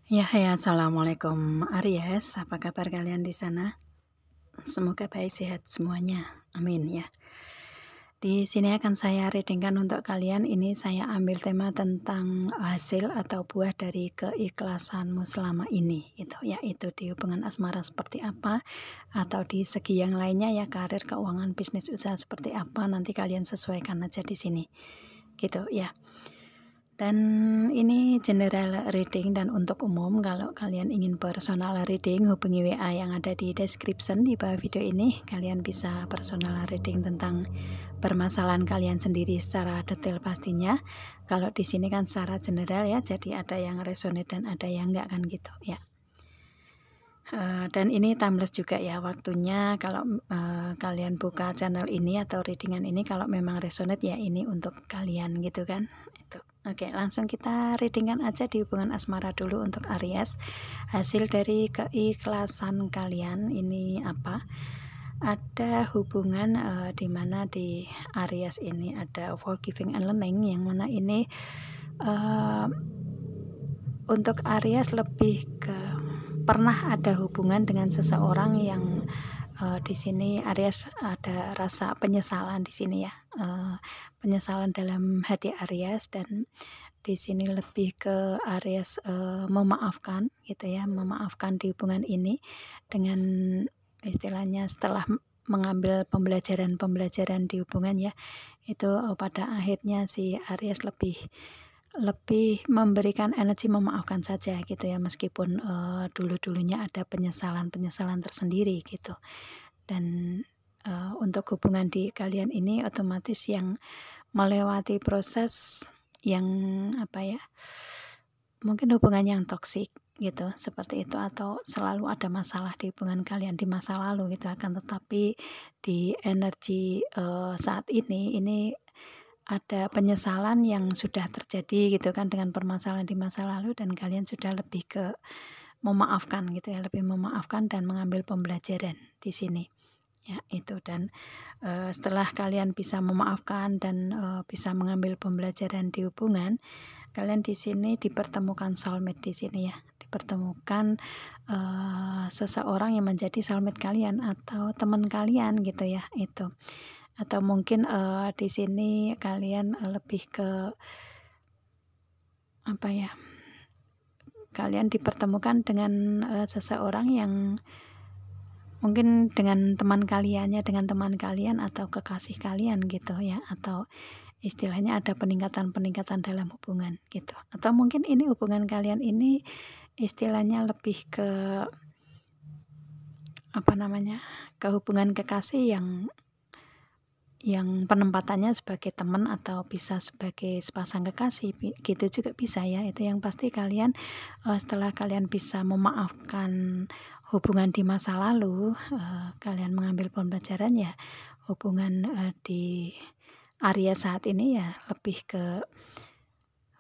Ya, assalamualaikum Aries, apa kabar kalian di sana? Semoga baik sehat semuanya, amin ya. Di sini akan saya readingkan untuk kalian. Ini saya ambil tema tentang hasil atau buah dari keikhlasanmu selama ini, gitu. Yaitu di hubungan asmara seperti apa, atau di segi yang lainnya ya, karir, keuangan, bisnis, usaha seperti apa. Nanti kalian sesuaikan aja di sini, gitu ya. Dan ini general reading dan untuk umum. Kalau kalian ingin personal reading, hubungi WA yang ada di description di bawah video ini. Kalian bisa personal reading tentang permasalahan kalian sendiri secara detail pastinya. Kalau di sini kan secara general ya, jadi ada yang resonate dan ada yang enggak kan gitu ya. Dan ini timeless juga ya waktunya. Kalau kalian buka channel ini atau readingan ini, kalau memang resonate ya ini untuk kalian gitu kan. Itu. Oke, langsung kita readingkan aja di hubungan asmara dulu untuk Aries. Hasil dari keikhlasan kalian ini apa? Ada hubungan di mana di Aries ini ada forgiving and learning, yang mana ini untuk Aries lebih ke pernah ada hubungan dengan seseorang yang di sini Aries ada rasa penyesalan di sini ya, penyesalan dalam hati Aries, dan di sini lebih ke Aries memaafkan gitu ya, memaafkan di hubungan ini dengan istilahnya setelah mengambil pembelajaran di hubungan ya, itu pada akhirnya si Aries lebih memberikan energi memaafkan saja gitu ya, meskipun dulu-dulunya ada penyesalan tersendiri gitu. Dan untuk hubungan di kalian ini otomatis yang melewati proses yang apa ya, mungkin hubungan yang toksik gitu, seperti itu, atau selalu ada masalah di hubungan kalian di masa lalu gitu. Akan tetapi di energi saat ini ada penyesalan yang sudah terjadi gitu kan, dengan permasalahan di masa lalu, dan kalian sudah lebih ke memaafkan gitu ya, lebih memaafkan dan mengambil pembelajaran di sini. Ya, itu. Dan setelah kalian bisa memaafkan dan bisa mengambil pembelajaran di hubungan, kalian di sini dipertemukan soulmate di sini ya. Dipertemukan seseorang yang menjadi soulmate kalian atau teman kalian gitu ya, itu. Atau mungkin di sini kalian lebih ke apa ya? Kalian dipertemukan dengan seseorang yang mungkin dengan teman kalian atau kekasih kalian gitu ya, atau istilahnya ada peningkatan dalam hubungan gitu. Atau mungkin ini hubungan kalian ini istilahnya lebih ke apa namanya, ke hubungan kekasih yang penempatannya sebagai teman atau bisa sebagai sepasang kekasih gitu juga bisa ya. Itu yang pasti kalian setelah kalian bisa memaafkan hubungan di masa lalu, kalian mengambil pembelajaran ya, hubungan di Aries saat ini ya lebih ke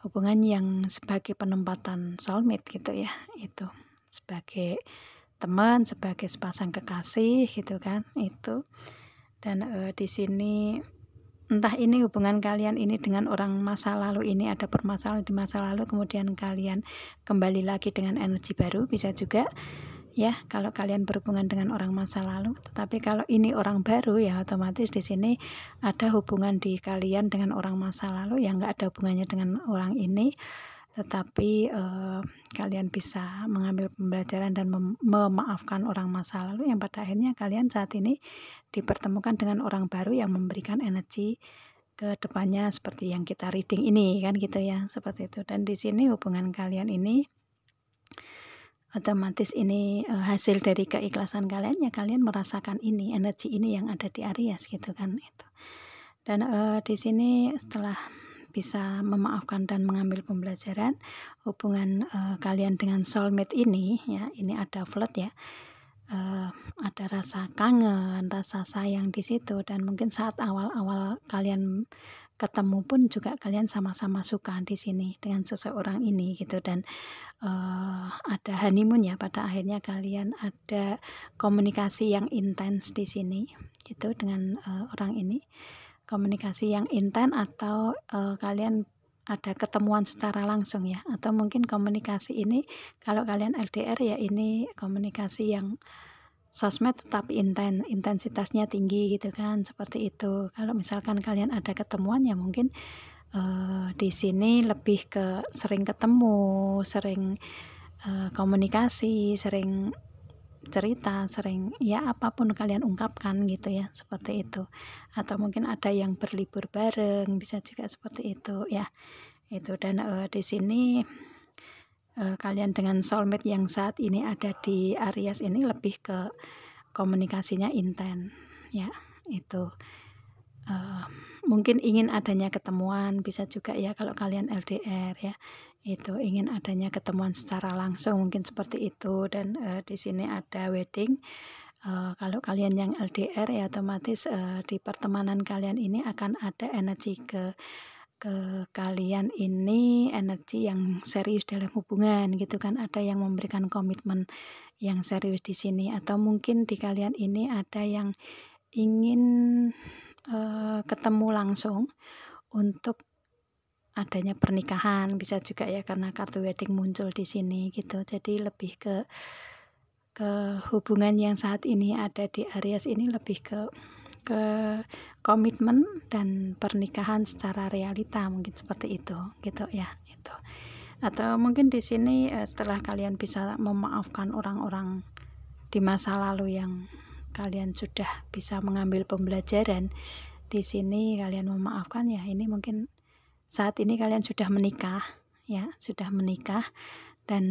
hubungan yang sebagai penempatan soulmate gitu ya, itu sebagai teman, sebagai sepasang kekasih gitu kan, itu. Dan di sini entah ini hubungan kalian ini dengan orang masa lalu ini ada permasalahan di masa lalu, kemudian kalian kembali lagi dengan energi baru, bisa juga ya kalau kalian berhubungan dengan orang masa lalu. Tetapi kalau ini orang baru ya otomatis di sini ada hubungan di kalian dengan orang masa lalu yang nggak ada hubungannya dengan orang ini, tetapi kalian bisa mengambil pembelajaran dan memaafkan orang masa lalu, yang pada akhirnya kalian saat ini dipertemukan dengan orang baru yang memberikan energi ke depannya seperti yang kita reading ini kan gitu ya, seperti itu. Dan di sini hubungan kalian ini otomatis ini hasil dari keikhlasan kalian ya, kalian merasakan ini energi ini yang ada di Aries gitu kan, itu. Dan di sini setelah bisa memaafkan dan mengambil pembelajaran hubungan kalian dengan soulmate ini ya, ini ada flirt ya, ada rasa kangen, rasa sayang di situ, dan mungkin saat awal-awal kalian ketemu pun juga kalian sama-sama suka di sini dengan seseorang ini gitu. Dan ada honeymoon ya, pada akhirnya kalian ada komunikasi yang intens di sini gitu dengan orang ini, komunikasi yang intens, atau kalian ada ketemuan secara langsung ya, atau mungkin komunikasi ini kalau kalian LDR ya ini komunikasi yang sosmed tetapi intensitasnya tinggi gitu kan, seperti itu. Kalau misalkan kalian ada ketemuan ya mungkin di sini lebih ke sering ketemu, sering komunikasi, sering cerita, sering ya apapun kalian ungkapkan gitu ya, seperti itu. Atau mungkin ada yang berlibur bareng, bisa juga seperti itu ya. Itu dan di sini kalian dengan soulmate yang saat ini ada di Aries ini lebih ke komunikasinya intens ya, itu mungkin ingin adanya ketemuan, bisa juga ya kalau kalian LDR ya, itu ingin adanya ketemuan secara langsung mungkin seperti itu. Dan di sini ada wedding. Kalau kalian yang LDR ya otomatis di pertemanan kalian ini akan ada energi ke kalian ini, energi yang serius dalam hubungan gitu kan, ada yang memberikan komitmen yang serius di sini. Atau mungkin di kalian ini ada yang ingin ketemu langsung untuk adanya pernikahan, bisa juga ya karena kartu wedding muncul di sini gitu. Jadi lebih ke hubungan yang saat ini ada di Aries ini lebih ke komitmen dan pernikahan secara realita, mungkin seperti itu gitu ya, itu. Atau mungkin di sini setelah kalian bisa memaafkan orang-orang di masa lalu yang kalian sudah bisa mengambil pembelajaran, di sini kalian memaafkan ya, ini mungkin saat ini kalian sudah menikah ya, sudah menikah. Dan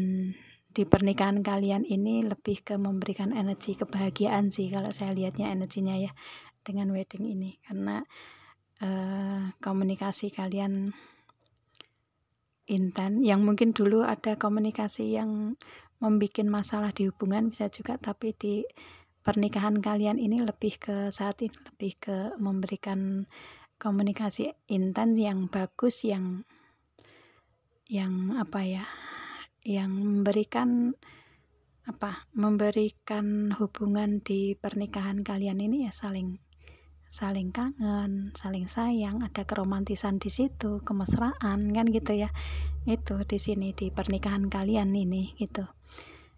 di pernikahan kalian ini lebih ke memberikan energi kebahagiaan sih kalau saya lihatnya energinya ya dengan wedding ini, karena komunikasi kalian intens, yang mungkin dulu ada komunikasi yang membuat masalah di hubungan bisa juga, tapi di pernikahan kalian ini lebih ke saat ini lebih ke memberikan komunikasi intens yang bagus, yang apa ya, yang memberikan hubungan di pernikahan kalian ini ya saling kangen, saling sayang, ada keromantisan di situ, kemesraan kan gitu ya. Itu di sini di pernikahan kalian ini gitu.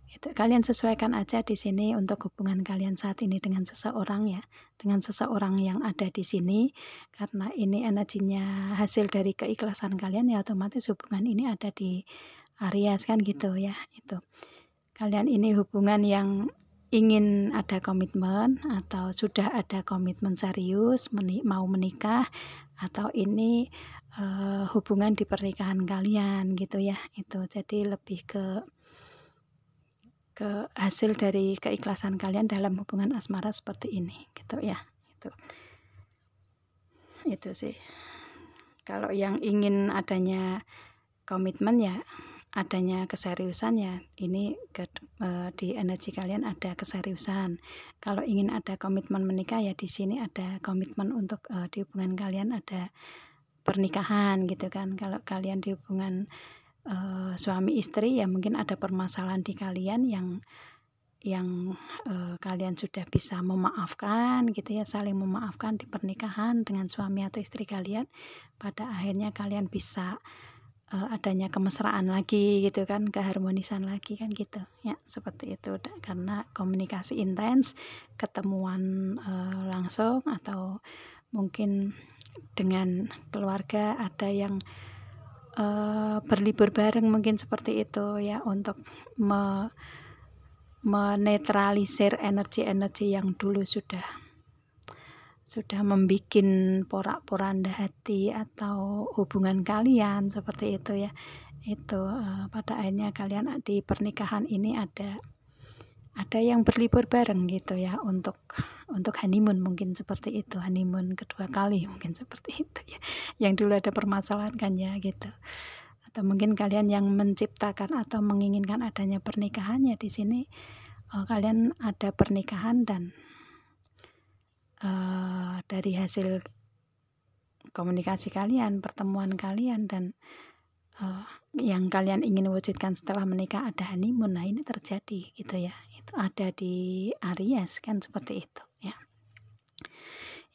Itu kalian sesuaikan aja di sini untuk hubungan kalian saat ini dengan seseorang ya, dengan seseorang yang ada di sini, karena ini energinya hasil dari keikhlasan kalian ya, otomatis hubungan ini ada di Aries kan gitu ya. Itu kalian ini hubungan yang ingin ada komitmen atau sudah ada komitmen serius, mau menikah, atau ini hubungan di pernikahan kalian gitu ya. Itu jadi lebih ke hasil dari keikhlasan kalian dalam hubungan asmara seperti ini gitu ya. Itu sih. Kalau yang ingin adanya komitmen ya, adanya keseriusan ya, ini di energi kalian ada keseriusan. Kalau ingin ada komitmen menikah ya, di sini ada komitmen untuk di hubungan kalian ada pernikahan gitu kan. Kalau kalian di hubungan suami istri ya mungkin ada permasalahan di kalian yang kalian sudah bisa memaafkan gitu ya, saling memaafkan di pernikahan dengan suami atau istri kalian. Pada akhirnya kalian bisa adanya kemesraan lagi gitu kan, keharmonisan lagi kan gitu ya, seperti itu. Karena komunikasi intens, ketemuan langsung, atau mungkin dengan keluarga ada yang berlibur bareng mungkin seperti itu ya, untuk menetralisir energi-energi yang dulu sudah membuat porak-poranda hati atau hubungan kalian seperti itu ya. Itu pada akhirnya kalian di pernikahan ini ada yang berlibur bareng gitu ya, untuk honeymoon mungkin seperti itu, honeymoon kedua kali mungkin seperti itu ya, yang dulu ada permasalahan kan ya gitu. Atau mungkin kalian yang menciptakan atau menginginkan adanya pernikahan ya, di sini kalian ada pernikahan dan dari hasil komunikasi kalian, pertemuan kalian, dan yang kalian ingin wujudkan setelah menikah ada honeymoon. Nah ini terjadi gitu ya, itu ada di Aries kan seperti itu ya.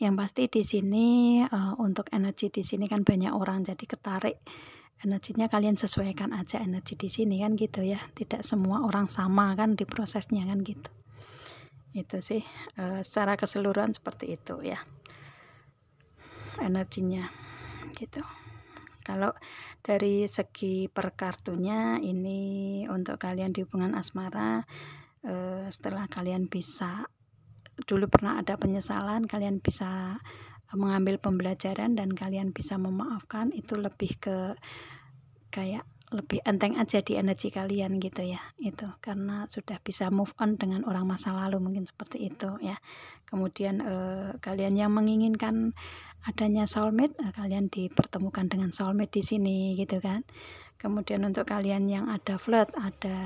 Yang pasti di sini untuk energi di sini kan banyak orang jadi ketarik energinya kalian sesuaikan aja energi di sini kan gitu ya, tidak semua orang sama kan di prosesnya kan gitu. Itu sih secara keseluruhan seperti itu ya energinya gitu. Kalau dari segi per kartunya ini untuk kalian di hubungan asmara, setelah kalian bisa dulu pernah ada penyesalan, kalian bisa mengambil pembelajaran dan kalian bisa memaafkan, itu lebih ke kayak lebih enteng aja di energi kalian gitu ya, itu karena sudah bisa move on dengan orang masa lalu, mungkin seperti itu ya. Kemudian kalian yang menginginkan adanya soulmate, kalian dipertemukan dengan soulmate di sini gitu kan. Kemudian untuk kalian yang ada flirt, ada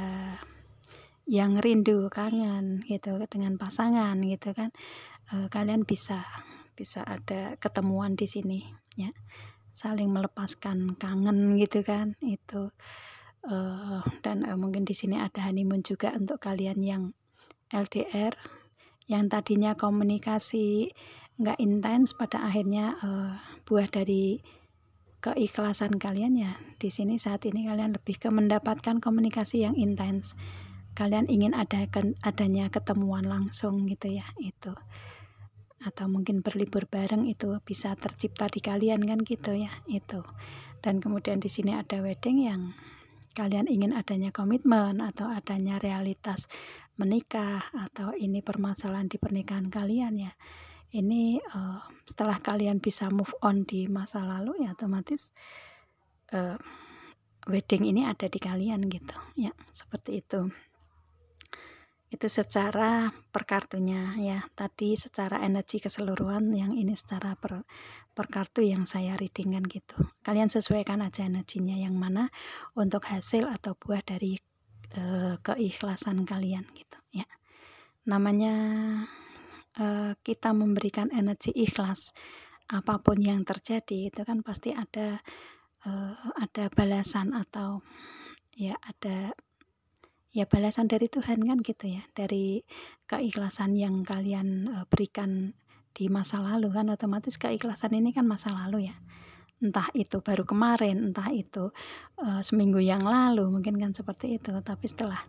yang rindu, kangen gitu dengan pasangan gitu kan, kalian bisa ada ketemuan di sini ya, saling melepaskan kangen gitu kan itu. Dan mungkin di sini ada honeymoon juga untuk kalian yang LDR, yang tadinya komunikasi nggak intens, pada akhirnya buah dari keikhlasan kalian ya. Di sini saat ini kalian lebih ke mendapatkan komunikasi yang intens. Kalian ingin adanya ketemuan langsung gitu ya, itu. Atau mungkin berlibur bareng, itu bisa tercipta di kalian kan gitu ya, itu. Dan kemudian di sini ada wedding, yang kalian ingin adanya komitmen atau adanya realitas menikah, atau ini permasalahan di pernikahan kalian ya. Ini setelah kalian bisa move on di masa lalu ya, otomatis wedding ini ada di kalian gitu ya, seperti itu. Itu secara per kartunya ya. Tadi secara energi keseluruhan, yang ini secara per kartu yang saya readingkan gitu. Kalian sesuaikan aja energinya yang mana untuk hasil atau buah dari keikhlasan kalian gitu ya. Namanya kita memberikan energi ikhlas, apapun yang terjadi itu kan pasti ada balasan, atau ya ada balasan dari Tuhan kan gitu ya, dari keikhlasan yang kalian berikan di masa lalu kan. Otomatis keikhlasan ini kan masa lalu ya, entah itu baru kemarin, entah itu seminggu yang lalu, mungkin kan seperti itu. Tapi setelah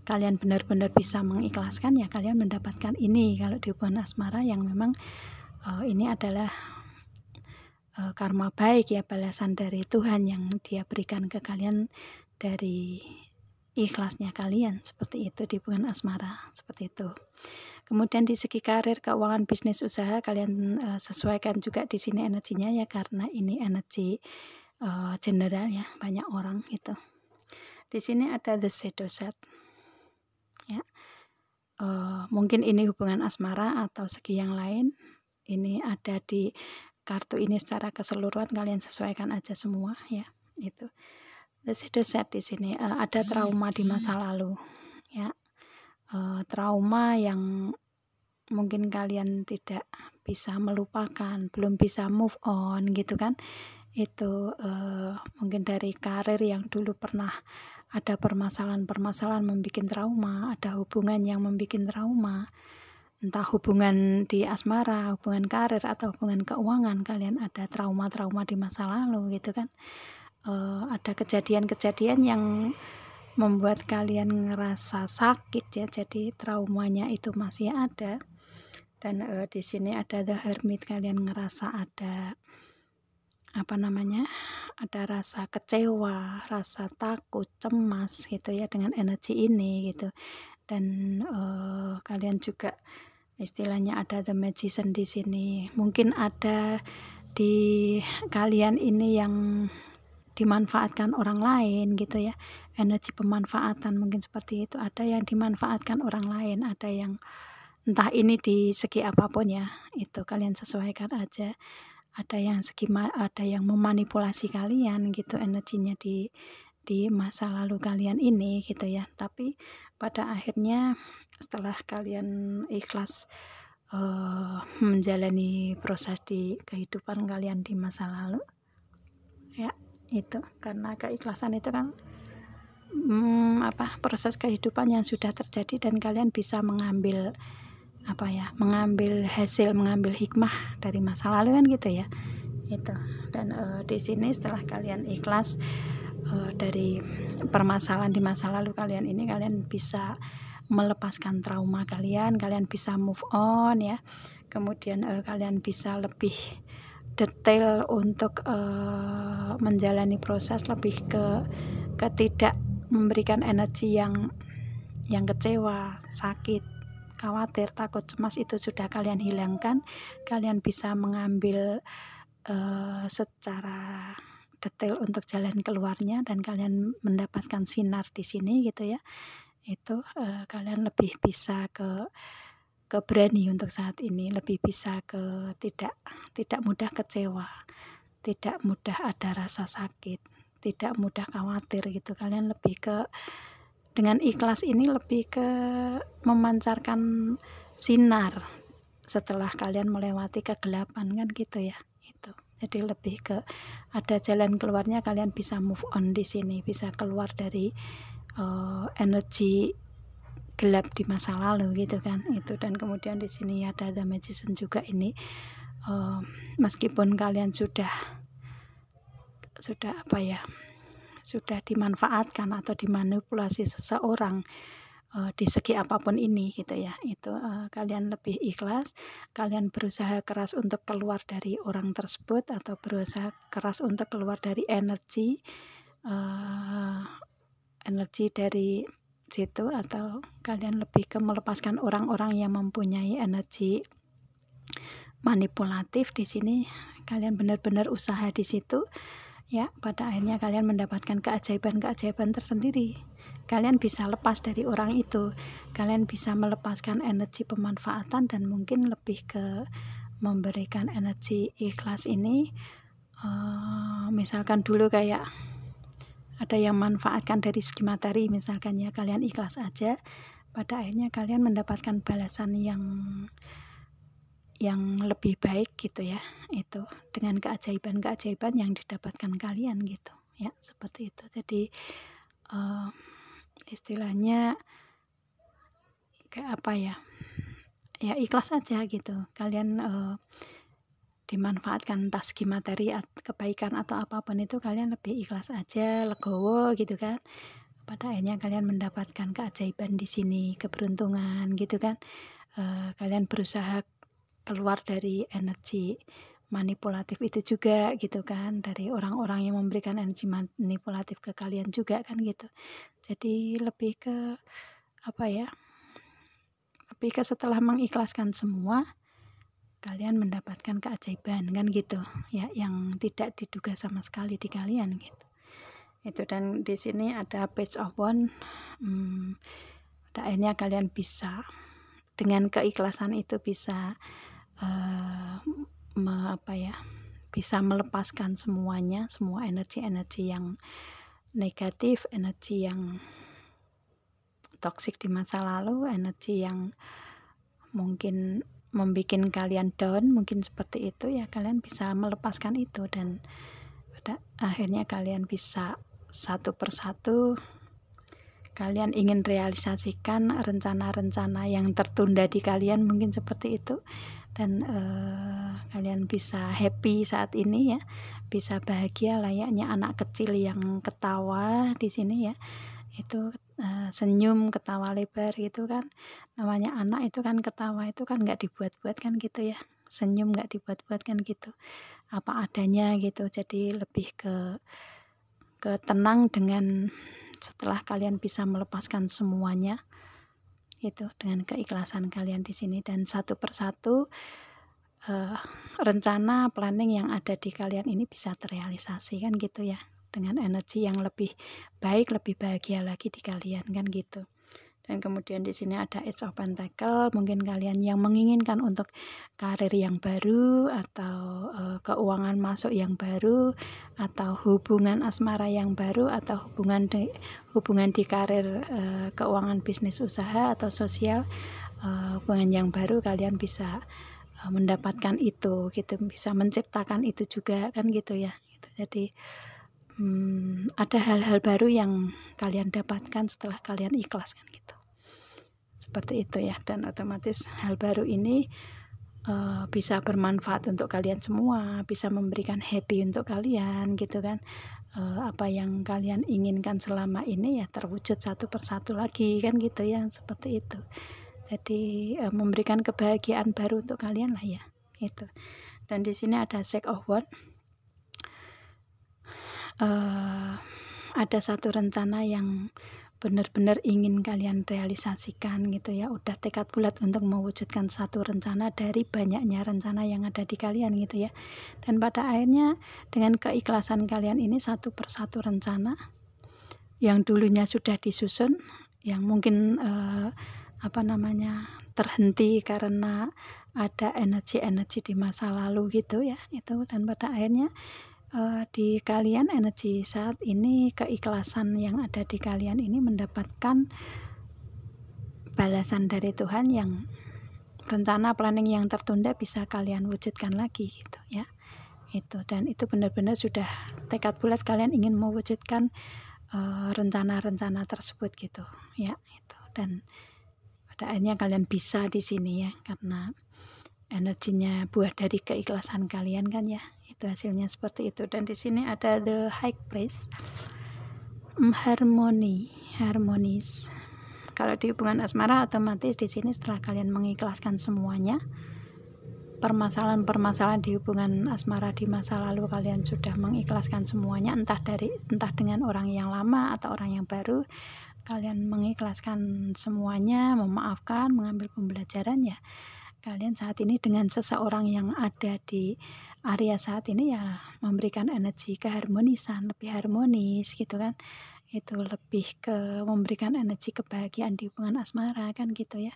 kalian benar-benar bisa mengikhlaskan ya, kalian mendapatkan ini kalau di hubungan asmara, yang memang ini adalah karma baik ya, balasan dari Tuhan yang Dia berikan ke kalian dari ikhlasnya kalian, seperti itu di hubungan asmara, seperti itu. Kemudian di segi karir, keuangan, bisnis, usaha, kalian sesuaikan juga di sini energinya ya, karena ini energi general ya, banyak orang gitu. Di sini ada the shadow set ya. Mungkin ini hubungan asmara atau segi yang lain, ini ada di kartu ini secara keseluruhan, kalian sesuaikan aja semua ya, itu. The shadow set di sini ada trauma di masa lalu ya, trauma yang mungkin kalian tidak bisa melupakan, belum bisa move on gitu kan. Itu mungkin dari karir yang dulu pernah ada permasalahan membuat trauma, ada hubungan yang membuat trauma, entah hubungan di asmara, hubungan karir, atau hubungan keuangan, kalian ada trauma-trauma di masa lalu gitu kan. Ada kejadian-kejadian yang membuat kalian ngerasa sakit ya, jadi traumanya itu masih ada. Dan di sini ada the hermit, kalian ngerasa ada ada rasa kecewa, rasa takut, cemas gitu ya dengan energi ini gitu. Dan kalian juga istilahnya ada the magician di sini. Mungkin ada di kalian ini yang dimanfaatkan orang lain gitu ya, energi pemanfaatan mungkin seperti itu. Ada yang dimanfaatkan orang lain, ada yang entah ini di segi apapun ya, itu kalian sesuaikan aja. Ada yang memanipulasi kalian gitu energinya di masa lalu kalian ini gitu ya. Tapi pada akhirnya setelah kalian ikhlas menjalani proses di kehidupan kalian di masa lalu ya, itu karena keikhlasan itu kan proses kehidupan yang sudah terjadi, dan kalian bisa mengambil mengambil hasil, mengambil hikmah dari masa lalu kan gitu ya. itu. Dan di sini setelah kalian ikhlas dari permasalahan di masa lalu kalian ini, kalian bisa melepaskan trauma kalian bisa move on ya. Kemudian kalian bisa lebih detail untuk menjalani proses, lebih ke tidak memberikan energi yang kecewa, sakit, khawatir, takut, cemas, itu sudah kalian hilangkan. Kalian bisa mengambil secara detail untuk jalan keluarnya, dan kalian mendapatkan sinar di sini gitu ya. Itu kalian lebih bisa ke berani untuk saat ini, lebih bisa ke tidak mudah kecewa, tidak mudah ada rasa sakit, tidak mudah khawatir gitu. Kalian lebih ke, dengan ikhlas ini lebih ke memancarkan sinar setelah kalian melewati kegelapan kan gitu ya. Itu jadi lebih ke ada jalan keluarnya, kalian bisa move on di sini, bisa keluar dari energi gelap di masa lalu gitu kan. Itu, dan kemudian di sini ada The Magician juga ini. Meskipun kalian sudah apa ya, sudah dimanfaatkan atau dimanipulasi seseorang di segi apapun ini gitu ya, itu kalian lebih ikhlas, kalian berusaha keras untuk keluar dari orang tersebut, atau berusaha keras untuk keluar dari energi dari situ, atau kalian lebih ke melepaskan orang-orang yang mempunyai energi manipulatif. Di sini kalian benar-benar usaha di situ ya, pada akhirnya kalian mendapatkan keajaiban tersendiri. Kalian bisa lepas dari orang itu, kalian bisa melepaskan energi pemanfaatan, dan mungkin lebih ke memberikan energi ikhlas ini. Misalkan dulu kayak ada yang manfaatkan dari segi materi misalkan ya, kalian ikhlas aja, pada akhirnya kalian mendapatkan balasan yang lebih baik gitu ya, itu dengan keajaiban yang didapatkan kalian gitu ya, seperti itu. Jadi istilahnya kayak apa ya, ya ikhlas aja gitu. Kalian dimanfaatkan entah segi materi, kebaikan atau apapun itu, kalian lebih ikhlas aja, legowo gitu kan. Pada akhirnya kalian mendapatkan keajaiban di sini, keberuntungan gitu kan. Kalian berusaha keluar dari energi manipulatif itu juga gitu kan, dari orang-orang yang memberikan energi manipulatif ke kalian juga kan gitu. Jadi lebih ke apa ya, lebih ke setelah mengikhlaskan semua, kalian mendapatkan keajaiban kan gitu ya, yang tidak diduga sama sekali di kalian gitu. Itu, dan di sini ada Page of Wands. Pada akhirnya kalian bisa dengan keikhlasan itu bisa bisa melepaskan semuanya, semua energi-energi yang negatif, energi yang toksik di masa lalu, energi yang mungkin membuat kalian down, mungkin seperti itu ya. Kalian bisa melepaskan itu, dan pada akhirnya kalian bisa satu persatu kalian ingin realisasikan rencana-rencana yang tertunda di kalian, mungkin seperti itu. Dan kalian bisa happy saat ini ya, bisa bahagia layaknya anak kecil yang ketawa di sini ya. Itu senyum, ketawa lebar gitu kan. Namanya anak itu kan, ketawa itu kan nggak dibuat-buat kan gitu ya, senyum nggak dibuat-buat kan gitu, apa adanya gitu. Jadi lebih ke tenang dengan setelah kalian bisa melepaskan semuanya itu dengan keikhlasan kalian di sini. Dan satu persatu rencana planning yang ada di kalian ini bisa terrealisasi kan gitu ya, dengan energi yang lebih baik, lebih bahagia lagi di kalian kan gitu. Dan kemudian di sini ada Ace of Pentacles. Mungkin kalian yang menginginkan untuk karir yang baru, atau keuangan masuk yang baru, atau hubungan asmara yang baru, atau hubungan di karir, keuangan, bisnis, usaha atau sosial, hubungan yang baru, kalian bisa mendapatkan itu gitu, bisa menciptakan itu juga kan gitu ya. Jadi ada hal-hal baru yang kalian dapatkan setelah kalian ikhlas kan gitu, seperti itu ya. Dan otomatis hal baru ini bisa bermanfaat untuk kalian semua, bisa memberikan happy untuk kalian gitu kan. Apa yang kalian inginkan selama ini ya terwujud satu persatu lagi kan gitu ya, seperti itu. Jadi memberikan kebahagiaan baru untuk kalian lah ya, itu. Dan di sini ada Six of Wands. Ada satu rencana yang benar-benar ingin kalian realisasikan gitu ya, udah tekad bulat untuk mewujudkan satu rencana dari banyaknya rencana yang ada di kalian gitu ya. Dan pada akhirnya dengan keikhlasan kalian ini satu persatu rencana yang dulunya sudah disusun, yang mungkin terhenti karena ada energi-energi di masa lalu gitu ya, itu. Dan pada akhirnya di kalian energi saat ini, keikhlasan yang ada di kalian ini mendapatkan balasan dari Tuhan, yang rencana planning yang tertunda bisa kalian wujudkan lagi gitu ya, itu. Dan itu benar-benar sudah tekad bulat kalian ingin mewujudkan rencana-rencana tersebut gitu ya, itu. Dan pada akhirnya kalian bisa di sini ya, karena energinya buah dari keikhlasan kalian kan ya, itu hasilnya seperti itu. Dan di sini ada the high priest, harmonis. Kalau di hubungan asmara otomatis di sini setelah kalian mengikhlaskan semuanya, permasalahan-permasalahan di hubungan asmara di masa lalu kalian sudah mengikhlaskan semuanya, entah dengan orang yang lama atau orang yang baru, kalian mengikhlaskan semuanya, memaafkan, mengambil pembelajaran ya. Kalian saat ini dengan seseorang yang ada di area saat ini ya memberikan energi keharmonisan, lebih harmonis gitu kan. Itu lebih ke memberikan energi kebahagiaan di hubungan asmara kan gitu ya.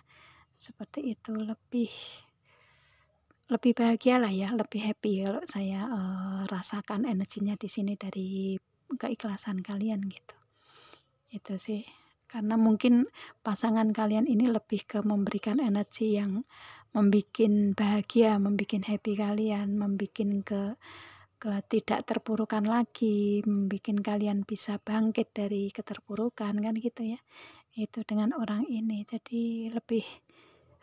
Seperti itu, lebih bahagia lah ya, lebih happy kalau saya rasakan energinya di sini dari keikhlasan kalian gitu. Itu sih. Karena mungkin pasangan kalian ini lebih ke memberikan energi yang membikin bahagia, membikin happy kalian, membikin ke tidak terpurukan lagi, membikin kalian bisa bangkit dari keterpurukan kan gitu ya. Itu dengan orang ini. Jadi lebih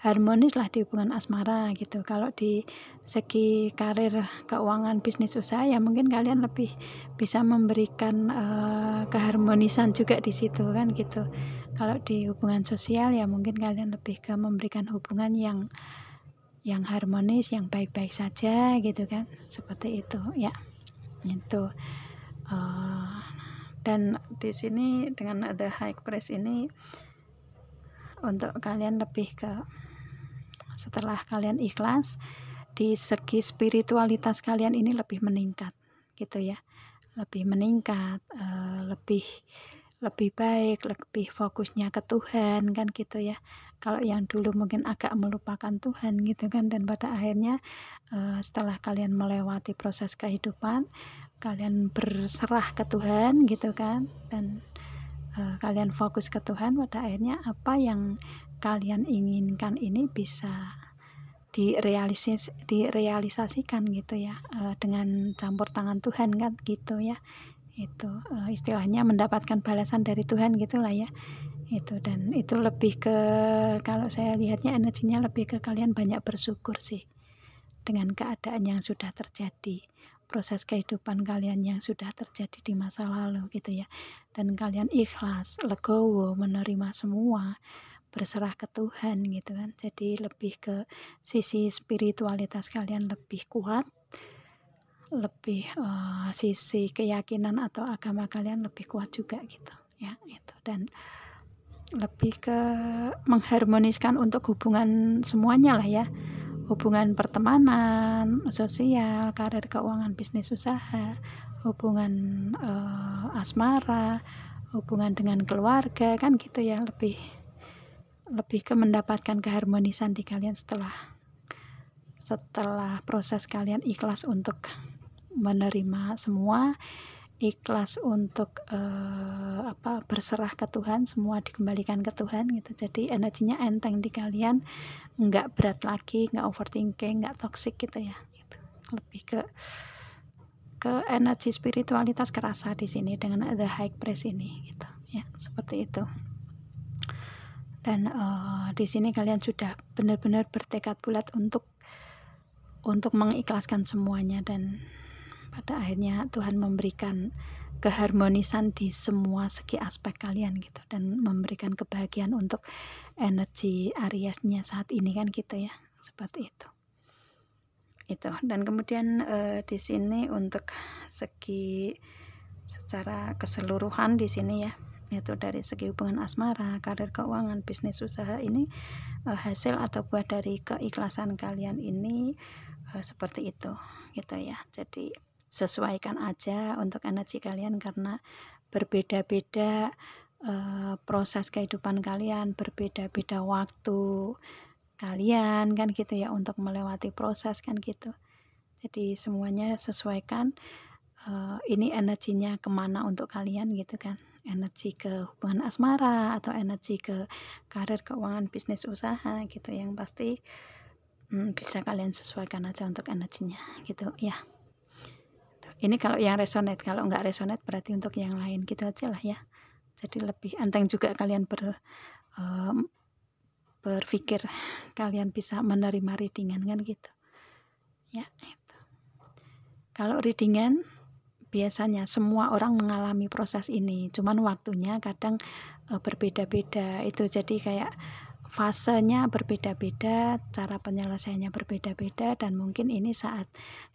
harmonis lah di hubungan asmara gitu. Kalau di segi karir, keuangan, bisnis, usaha ya mungkin kalian lebih bisa memberikan keharmonisan juga di situ kan gitu. Kalau di hubungan sosial ya mungkin kalian lebih ke memberikan hubungan yang harmonis, yang baik-baik saja gitu kan, seperti itu ya. Itu dan di sini dengan the high priest ini untuk kalian lebih ke setelah kalian ikhlas, di segi spiritualitas kalian ini lebih meningkat gitu ya, lebih meningkat, lebih baik, lebih fokusnya ke Tuhan kan gitu ya. Kalau yang dulu mungkin agak melupakan Tuhan gitu kan, dan pada akhirnya setelah kalian melewati proses kehidupan, kalian berserah ke Tuhan gitu kan, dan kalian fokus ke Tuhan, pada akhirnya apa yang kalian inginkan ini bisa direalisasikan gitu ya, dengan campur tangan Tuhan kan gitu ya. Itu istilahnya mendapatkan balasan dari Tuhan gitulah ya, itu. Dan itu lebih ke, kalau saya lihatnya energinya lebih ke kalian banyak bersyukur sih dengan keadaan yang sudah terjadi, proses kehidupan kalian yang sudah terjadi di masa lalu gitu ya. Dan kalian ikhlas, legowo, menerima semua, berserah ke Tuhan gitu kan. Jadi lebih ke sisi spiritualitas kalian lebih kuat, lebih sisi keyakinan atau agama kalian lebih kuat juga gitu ya, itu. Dan lebih ke mengharmoniskan untuk hubungan semuanya lah ya, hubungan pertemanan, sosial, karir, keuangan, bisnis, usaha, hubungan asmara, hubungan dengan keluarga kan gitu ya. Lebih ke mendapatkan keharmonisan di kalian setelah proses kalian ikhlas untuk menerima semua, ikhlas untuk berserah ke Tuhan, semua dikembalikan ke Tuhan gitu. Jadi energinya enteng di kalian, nggak berat lagi, nggak overthinking, nggak toxic gitu ya gitu. Lebih ke energi spiritualitas kerasa di sini dengan the high priest ini gitu ya, seperti itu. Dan di sini kalian sudah benar-benar bertekad bulat untuk untuk mengikhlaskan semuanya, dan pada akhirnya Tuhan memberikan keharmonisan di semua segi aspek kalian gitu, dan memberikan kebahagiaan untuk energi Ariesnya saat ini kan gitu ya, seperti itu. Dan kemudian di sini untuk segi secara keseluruhan di sini ya, itu dari segi hubungan asmara, karir, keuangan, bisnis, usaha, ini hasil atau buah dari keikhlasan kalian ini seperti itu gitu ya. Jadi sesuaikan aja untuk energi kalian, karena berbeda-beda proses kehidupan kalian, berbeda-beda waktu kalian kan gitu ya untuk melewati proses kan gitu. Jadi semuanya sesuaikan ini energinya kemana untuk kalian gitu kan, energi ke hubungan asmara atau energi ke karir, keuangan, bisnis, usaha gitu. Yang pasti bisa kalian sesuaikan aja untuk energinya gitu ya. Ini kalau yang resonate, kalau nggak resonate berarti untuk yang lain gitu aja lah ya. Jadi lebih enteng juga kalian berpikir kalian bisa menerima readingan kan gitu ya. Itu kalau readingan biasanya semua orang mengalami proses ini, cuman waktunya kadang berbeda-beda itu. Jadi kayak fasenya berbeda-beda, cara penyelesaiannya berbeda-beda, dan mungkin ini saat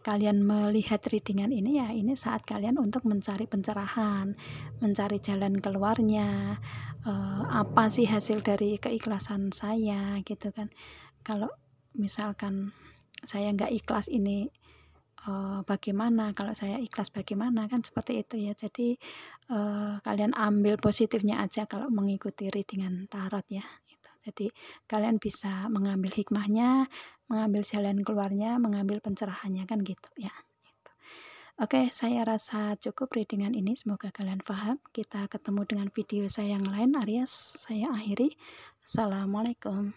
kalian melihat readingan ini ya, ini saat kalian untuk mencari pencerahan, mencari jalan keluarnya, apa sih hasil dari keikhlasan saya gitu kan. Kalau misalkan saya nggak ikhlas ini bagaimana, kalau saya ikhlas bagaimana, kan seperti itu ya. Jadi kalian ambil positifnya aja kalau mengikuti readingan tarot ya gitu. Jadi kalian bisa mengambil hikmahnya, mengambil jalan keluarnya, mengambil pencerahannya kan gitu ya gitu. Oke, saya rasa cukup readingan ini, semoga kalian paham. Kita ketemu dengan video saya yang lain, Aries. Saya akhiri. Assalamualaikum.